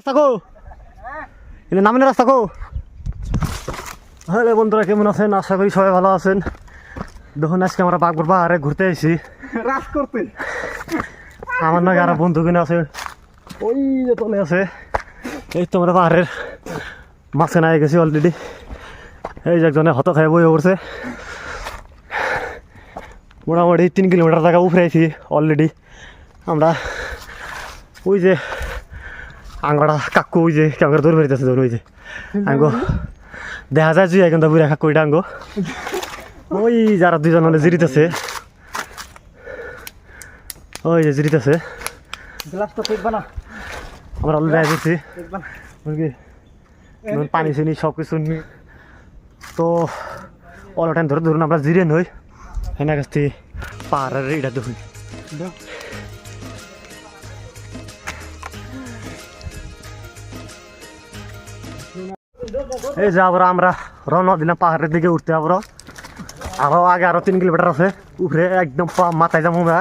রাস্তা কো এনে নামের রাস্তা কো হ্যালো বন্ধুরা কেমন আছেন আশা করি সবাই ভালো আছেন দেখুন আজকে আমরা বাগপুর পাহাড়ে ঘুরতে এসেছি রাস করতে আমার নাকি আরো বন্ধু কিনে আছে ওই যে চলে আছে এই তো আমরা পাহাড়ের মাঝখানে আগে গেছি অলরেডি এই যে একজনে হত খাই বই পড়ছে মোটামুটি 3 কিলোমিটার জায়গা উপরে আছি অলরেডি আমরা ওই যে আঙ্গড়া কাকু ওই যে কেমন দৌড় বেরিতেছে ধরুন ওই যে আঙ্গো দেখা যায় জুই এখন তো বুড়া কাকু ওইটা আঙ্গো ওই যারা দুজন মানে জিরিতেছে ওই যে জিরিতেছে গ্লাস তো দেখবা না আমরা অলরেডি আসছি দেখবা পানি চিনি সব কিছু তো অল টাইম ধরে ধরুন আমরা জিরে নই হেনা কাছ থেকে পাহাড়ের এটা দেখুন এই যে আবার আমরা রওনা দিলাম পাহাড়ের দিকে উঠতে আরো আগে আরো 3 কিলোমিটার আছে উপরে একদম মাথায় যাবো আমরা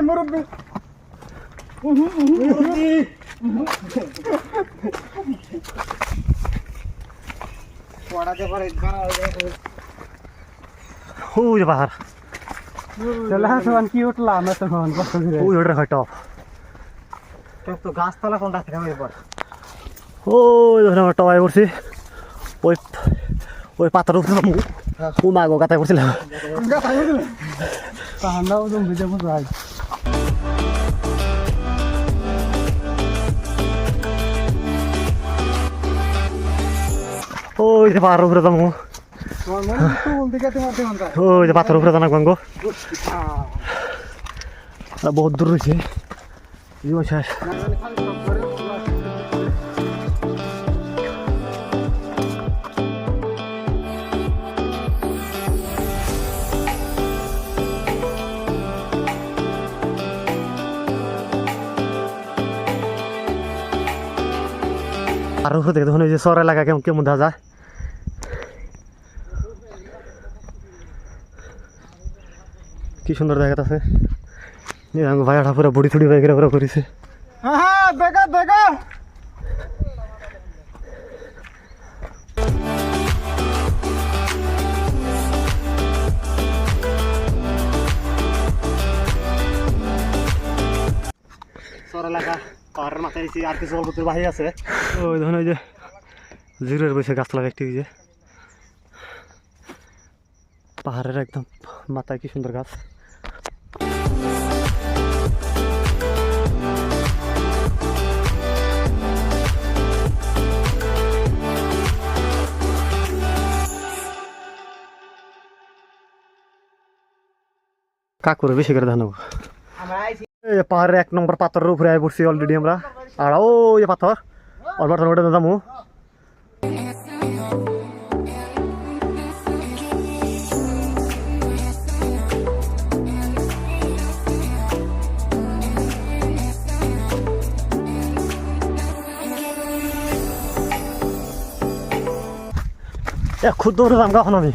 মুরব্বী ওই যে পাহাড় কি উঠলাম তখন কষ্ট করে ওই ওটা হয়তো তো গাছতলা কোনটা থেকে এবার ওই ধরে আমরা টবাই করছি ওই ওই পাতার উপরে ও মাগো গাতায় করছিলাম পাহাড়টাও তুমি বুঝে বুঝাই ওই যে পাহাড়ের উপরে যাবো ওই যে পাথর উপরে জানা গঙ্গ বহুত দূর রয়েছে জীবন শেষ আর উপরে দেখে দেখুন এই যে শহর এলাকা কেমন কেমন দেখা যায় কি সুন্দর জায়গা আছে ভাইয়াটা পুরো বড়ি থুড়ি বাইকের পুরো করেছে হ্যাঁ দেখা দেখা শহর এলাকা পাহাড়ের মাথায় এসে আর কিছু অল্প বাহি আছে ওই ধরুন ওই যে জিরের বসে গাছতলা একটি যে পাহাড়ের একদম মাথায় কি সুন্দর গাছ কাকুরে বেশি করে ধান পাহাড়ের 1 নম্বর পাথরের উপরে আয় পড়ছি অলরেডি আমরা আর ওই পাথর অল্প ওটা যাবো খুদ দৌড়ে যাম কখন আমি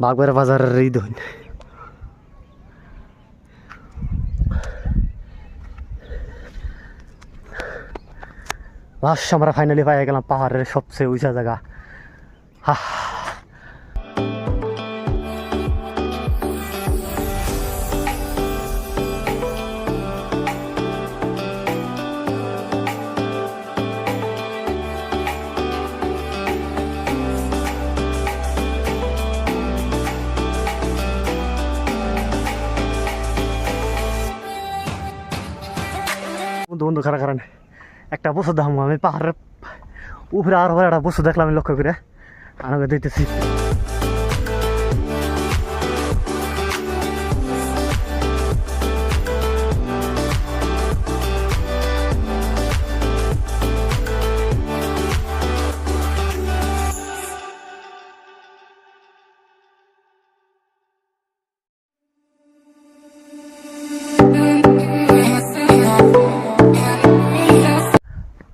বাগবাড়া বাজারের এই দোকান বাস আমরা ফাইনালি পাই গেলাম পাহাড়ের সবচেয়ে উঁচা জায়গা বন্ধু খারাপ কারণে একটা বছর দেখাম আমি পাহাড়ের উপরে আর একটা বছর দেখলাম আমি লক্ষ্য করে আমাকে দিতেছি।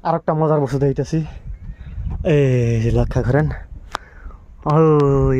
আর একটা মজার বস্তু দেখতেছি এই লক্ষ্য করেন ওই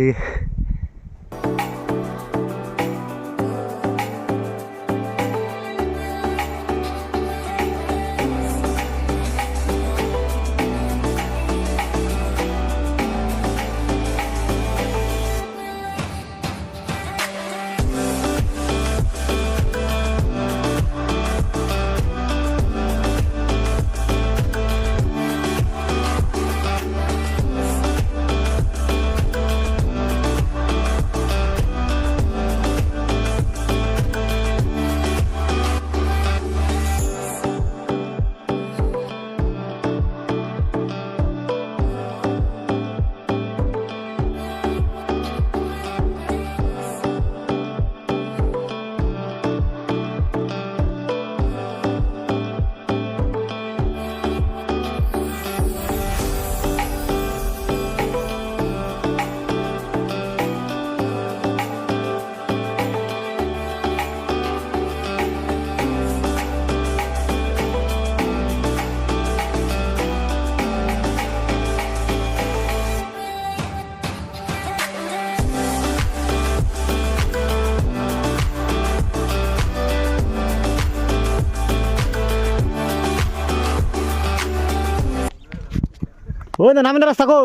ওই না নামিনের রাস্তা কো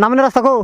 নামিনের রাস্তা কো